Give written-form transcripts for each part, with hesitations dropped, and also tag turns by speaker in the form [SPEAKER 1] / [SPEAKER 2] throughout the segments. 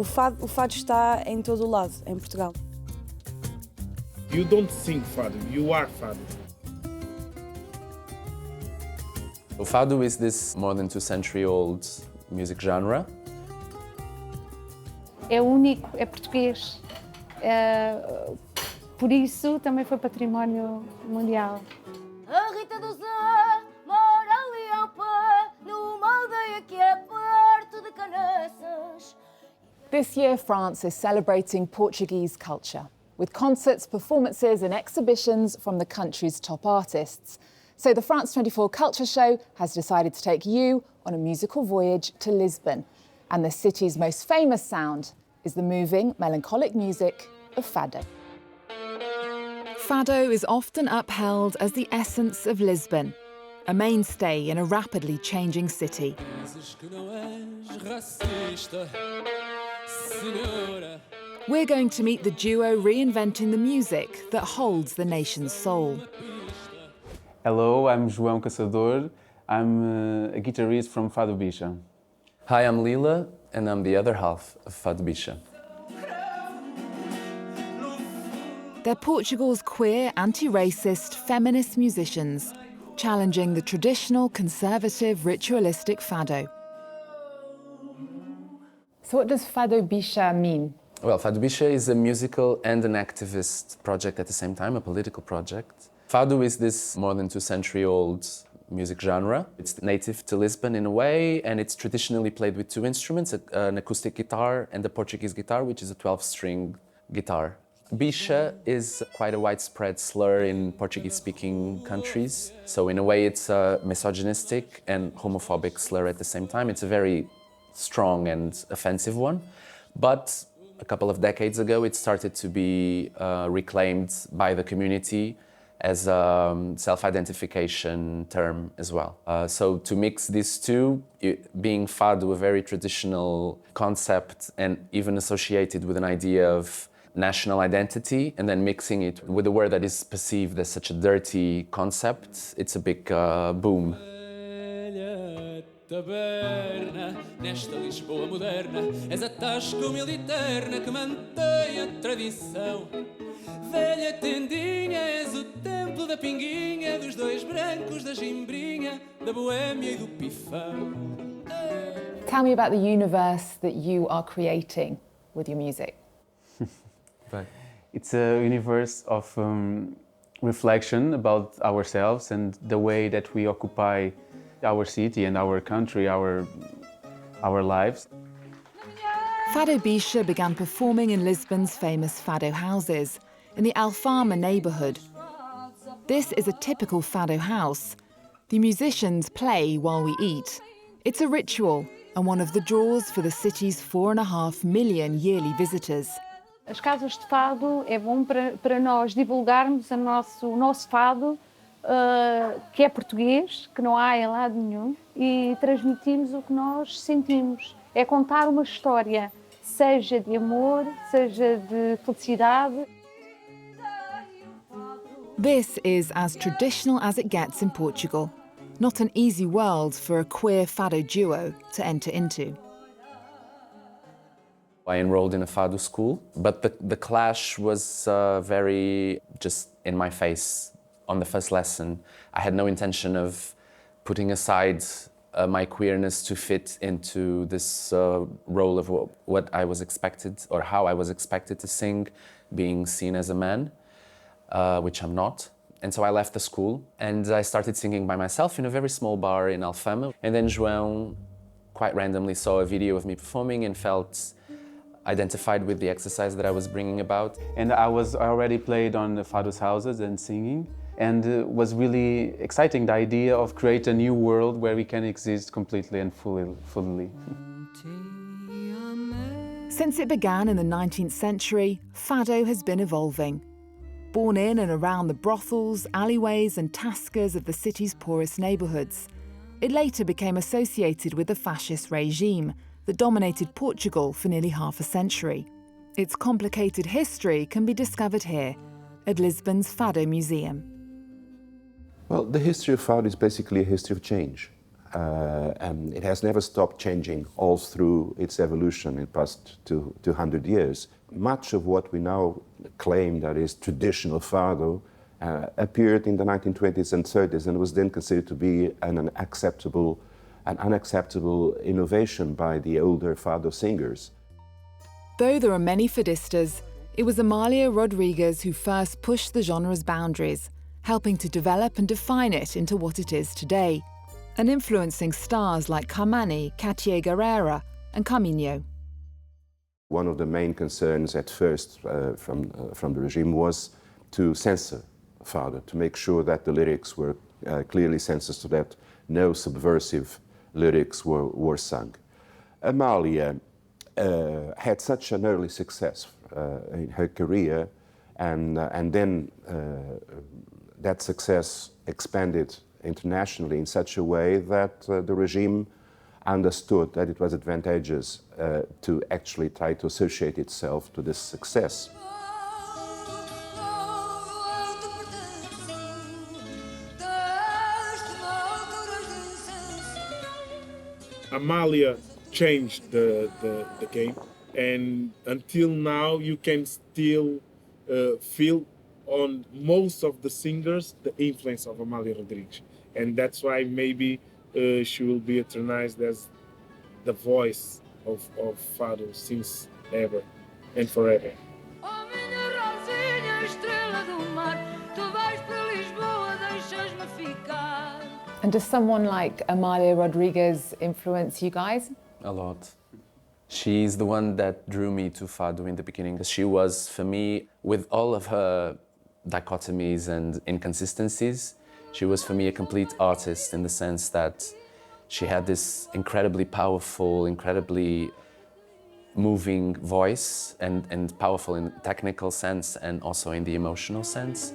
[SPEAKER 1] O fado está em todo o lado, em Portugal.
[SPEAKER 2] You don't sing fado, you are fado.
[SPEAKER 3] O Fado is this more than 2-century-old music genre.
[SPEAKER 4] É único, é português. Por isso também foi património mundial.
[SPEAKER 5] A Rita do Zé mora ali ao pé, numa aldeia que é perto de Canaças.
[SPEAKER 6] This year, France is celebrating Portuguese culture, with concerts, performances and exhibitions from the country's top artists. So the France 24 Culture Show has decided to take you on a musical voyage to Lisbon. And the city's most famous sound is the moving, melancholic music of Fado. Fado is often upheld as the essence of Lisbon, a mainstay in a rapidly changing city. We're going to meet the duo reinventing the music that holds the nation's soul.
[SPEAKER 7] Hello, I'm João Caçador. I'm a guitarist from Fado Bicha.
[SPEAKER 3] Hi, I'm Lila, and I'm the other half of Fado Bicha.
[SPEAKER 6] They're Portugal's queer, anti-racist, feminist musicians, challenging the traditional, conservative, ritualistic fado. So what does Fado Bicha mean?
[SPEAKER 3] Well, Fado Bicha is a musical and an activist project at the same time, a political project. Fado is this more than 2-century-old music genre. It's native to Lisbon in a way, and it's traditionally played with two instruments, an acoustic guitar and a Portuguese guitar, which is a 12-string guitar. Bicha is quite a widespread slur in Portuguese-speaking countries. So in a way, it's a misogynistic and homophobic slur at the same time. It's a very strong and offensive one. But a couple of decades ago, it started to be reclaimed by the community as a self-identification term as well. So to mix these two, being Fado, a very traditional concept and even associated with an idea of national identity, and then mixing it with a word that is perceived as such a dirty concept, it's a big boom.
[SPEAKER 8] Taberna, nesta Lisboa moderna, és a tasca humilde eterna que mantém a tradição. Velha tendinha, és o templo da pinguinha, dos dois brancos, da gimbrinha, da boémia e do pifão.
[SPEAKER 6] Tell me about the universe that you are creating with your music.
[SPEAKER 7] Right. It's a universe of reflection about ourselves and the way that we occupy our city and our country, our lives.
[SPEAKER 6] Fado Bicha began performing in Lisbon's famous Fado houses in the Alfama neighbourhood. This is a typical Fado house. The musicians play while we eat. It's a ritual and one of the draws for the city's 4.5 million yearly visitors.
[SPEAKER 4] As casas de fado é bom para nós divulgarmos o nosso fado, que é português, que não há em lado nenhum, e transmitirmos o que nós sentimos. É contar uma história, seja de amor, seja de felicidade.
[SPEAKER 6] This is as traditional as it gets in Portugal. Not an easy world for a queer Fado duo to enter into.
[SPEAKER 3] I enrolled in a Fado school, but the clash was very just in my face on the first lesson. I had no intention of putting aside my queerness to fit into this role of what I was expected, or how I was expected to sing, being seen as a man, which I'm not. And so I left the school and I started singing by myself in a very small bar in Alfama. And then João quite randomly saw a video of me performing and felt identified with the exercise that I was bringing about.
[SPEAKER 7] And I already played on the Fado's houses and singing, and it was really exciting, the idea of create a new world where we can exist completely and fully.
[SPEAKER 6] Since it began in the 19th century, Fado has been evolving. Born in and around the brothels, alleyways and tascas of the city's poorest neighbourhoods, it later became associated with the fascist regime that dominated Portugal for nearly half a century. Its complicated history can be discovered here at Lisbon's Fado Museum.
[SPEAKER 9] Well, the history of Fado is basically a history of change. and it has never stopped changing all through its evolution in the past 200 years. Much of what we now claim that is traditional Fado appeared in the 1920s and 30s and was then considered to be an unacceptable innovation by the older Fado singers.
[SPEAKER 6] Though there are many Fadistas, it was Amália Rodrigues who first pushed the genre's boundaries, helping to develop and define it into what it is today, and influencing stars like Carmani, Katia Guerrera and Carminho.
[SPEAKER 9] One of the main concerns at first from the regime was to censor Fado, to make sure that the lyrics were clearly censored so that no subversive lyrics were sung. Amália had such an early success in her career, and then that success expanded internationally in such a way that the regime understood that it was advantageous to actually try to associate itself to this success.
[SPEAKER 2] Amália changed the game, and until now you can still feel on most of the singers the influence of Amália Rodrigues, and that's why maybe she will be eternized as the voice of Fado since ever and forever.
[SPEAKER 6] And does someone like Amália Rodrigues influence you guys?
[SPEAKER 3] A lot. She's the one that drew me to Fado in the beginning. She was, for me, with all of her dichotomies and inconsistencies, she was for me a complete artist in the sense that she had this incredibly powerful, incredibly moving voice and powerful in the technical sense and also in the emotional sense.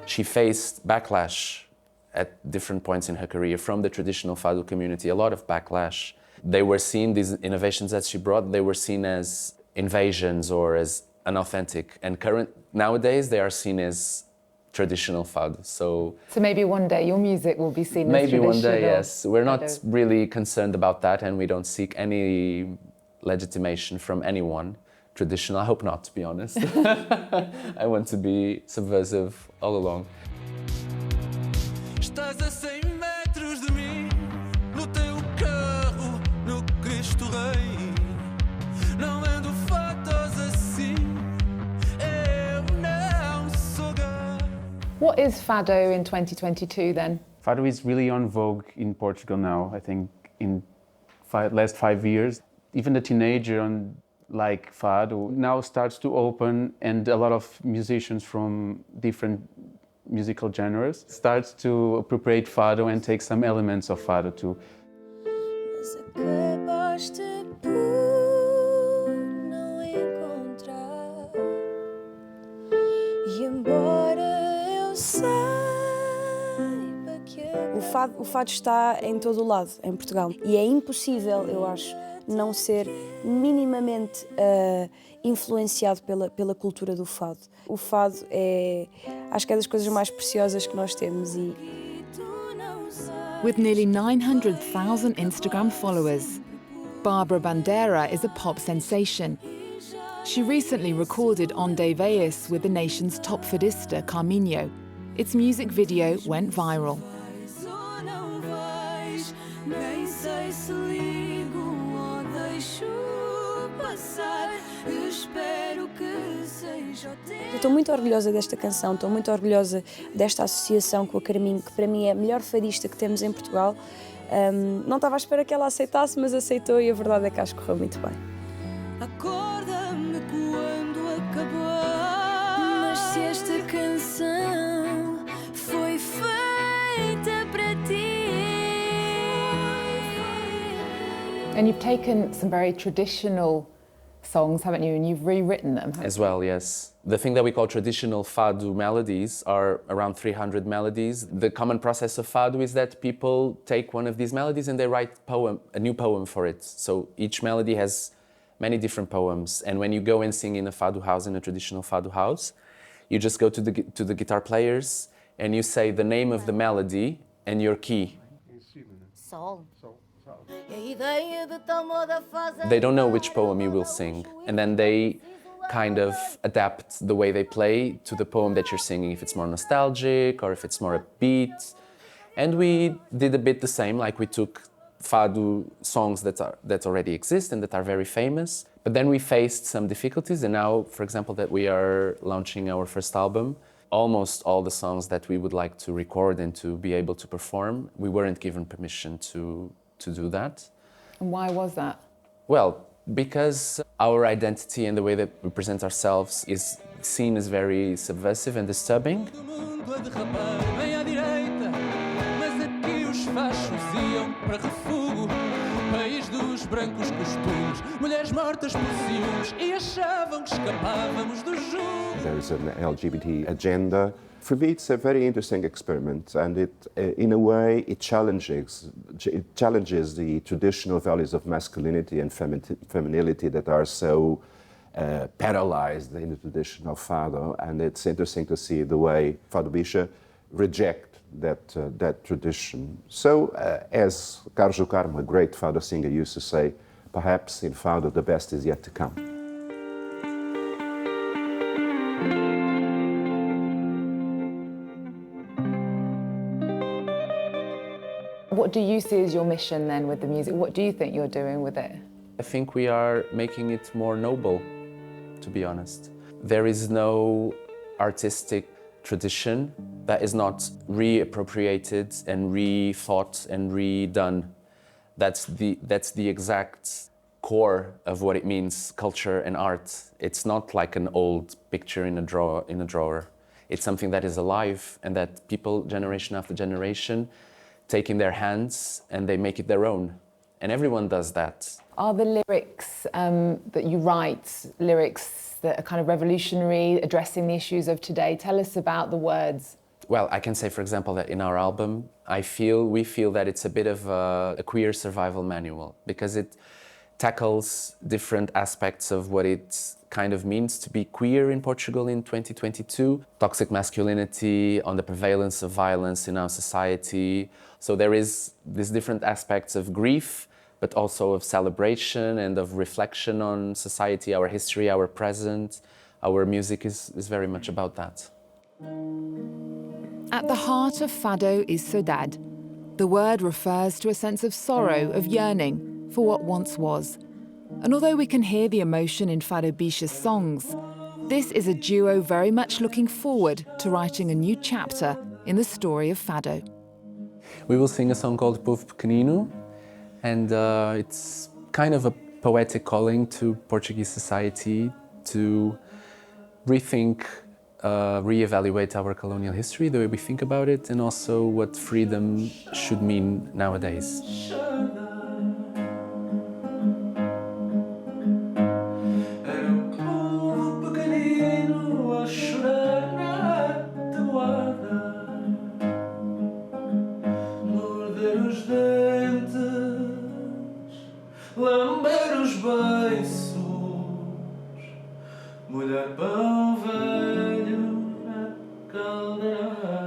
[SPEAKER 3] She faced backlash at different points in her career from the traditional Fado community, a lot of backlash. They were seen, these innovations that she brought, they were seen as invasions or as unauthentic. And nowadays, they are seen as traditional Fado. So
[SPEAKER 6] maybe one day your music will be seen as
[SPEAKER 3] maybe
[SPEAKER 6] traditional.
[SPEAKER 3] One day, yes. We're not really concerned about that, and we don't seek any legitimation from anyone. Traditional, I hope not, to be honest. I want to be subversive all along.
[SPEAKER 8] Estás a 100 metros de mim, no teu carro, no Cristo Rei. Não ando fotos assim, eu não sou gay.
[SPEAKER 6] What is Fado in 2022 then?
[SPEAKER 7] Fado is really on vogue in Portugal now, I think in last 5 years. Even the teenager like Fado now starts to open, and a lot of musicians from different musical genres starts to appropriate Fado and take some elements of Fado too.
[SPEAKER 5] Mas acabaste por não encontrar, e embora eu saiba que
[SPEAKER 1] O fado está em todo o lado, em Portugal, e é impossível, eu acho, não ser minimamente influenciado pela cultura do fado. O fado acho que é das coisas mais preciosas que nós temos.
[SPEAKER 6] With nearly 900,000 Instagram followers, Bárbara Bandeira is a pop sensation. She recently recorded Onde Veis with the nation's top fadista, Carminho. Its music video went viral.
[SPEAKER 1] Eu estou muito orgulhosa desta canção, estou muito orgulhosa desta associação com a Carminho, que para mim é a melhor fadista que temos em Portugal. Não estava à espera que ela aceitasse, mas aceitou e a verdade é que acho que correu muito bem.
[SPEAKER 5] acorda-me quando acabar. Mas se esta canção foi feita para ti.
[SPEAKER 6] And you've taken some very traditional songs, haven't you? And you've rewritten them.
[SPEAKER 3] As well, yes. The thing that we call traditional Fado melodies are around 300 melodies. The common process of Fado is that people take one of these melodies and they write a new poem for it. So each melody has many different poems. And when you go and sing in a Fado house, in a traditional Fado house, you just go to the guitar players and you say the name of the melody and your key.
[SPEAKER 5] Sol. E a ideia de tal moda faz
[SPEAKER 3] They don't know which poem you will sing, and then they kind of adapt the way they play to the poem that you're singing, if it's more nostalgic or if it's more upbeat. And we did a bit the same, like we took Fado songs that already exist and that are very famous, but then we faced some difficulties, and now, for example, that we are launching our first album, almost all the songs that we would like to record and to be able to perform, we weren't given permission to do that.
[SPEAKER 6] And why was that?
[SPEAKER 3] Well, because our identity and the way that we present ourselves is seen as very subversive and disturbing.
[SPEAKER 8] Do mundo a derrapar bem à direita, mas aqui os fachos iam para refugo. País dos brancos costumes, mulheres mortas por ciúmes e achavam que escapávamos do jugo.
[SPEAKER 9] There is an LGBT agenda. For me, it's a very interesting experiment, and in a way, it challenges the traditional values of masculinity and femininity that are so paralyzed in the tradition of Fado. And it's interesting to see the way Fado Bicha reject that tradition. So, as Carlos Carmo, a great Fado singer, used to say, perhaps in Fado the best is yet to come.
[SPEAKER 6] What do you see as your mission then with the music? What do you think you're doing with it?
[SPEAKER 3] I think we are making it more noble, to be honest. There is no artistic tradition that is not reappropriated and rethought and redone. That's the exact core of what it means, culture and art. It's not like an old picture in a drawer. It's something that is alive and that people, generation after generation, take in their hands and they make it their own. And everyone does that.
[SPEAKER 6] Are the lyrics that you write, lyrics that are kind of revolutionary, addressing the issues of today? Tell us about the words.
[SPEAKER 3] Well, I can say, for example, that in our album, we feel that it's a bit of a queer survival manual, because it tackles different aspects of what it kind of means to be queer in Portugal in 2022. Toxic masculinity, on the prevalence of violence in our society. So there is these different aspects of grief, but also of celebration and of reflection on society, our history, our present. Our music is very much about that.
[SPEAKER 6] At the heart of Fado is saudade. The word refers to a sense of sorrow, of yearning for what once was. And although we can hear the emotion in Fado Bicha's songs, this is a duo very much looking forward to writing a new chapter in the story of Fado.
[SPEAKER 3] We will sing a song called Povo Pequenino, and it's kind of a poetic calling to Portuguese society to rethink, reevaluate our colonial history, the way we think about it, and also what freedom should mean nowadays.
[SPEAKER 8] Lamber os beiços, molhar pão velho na caldeirada.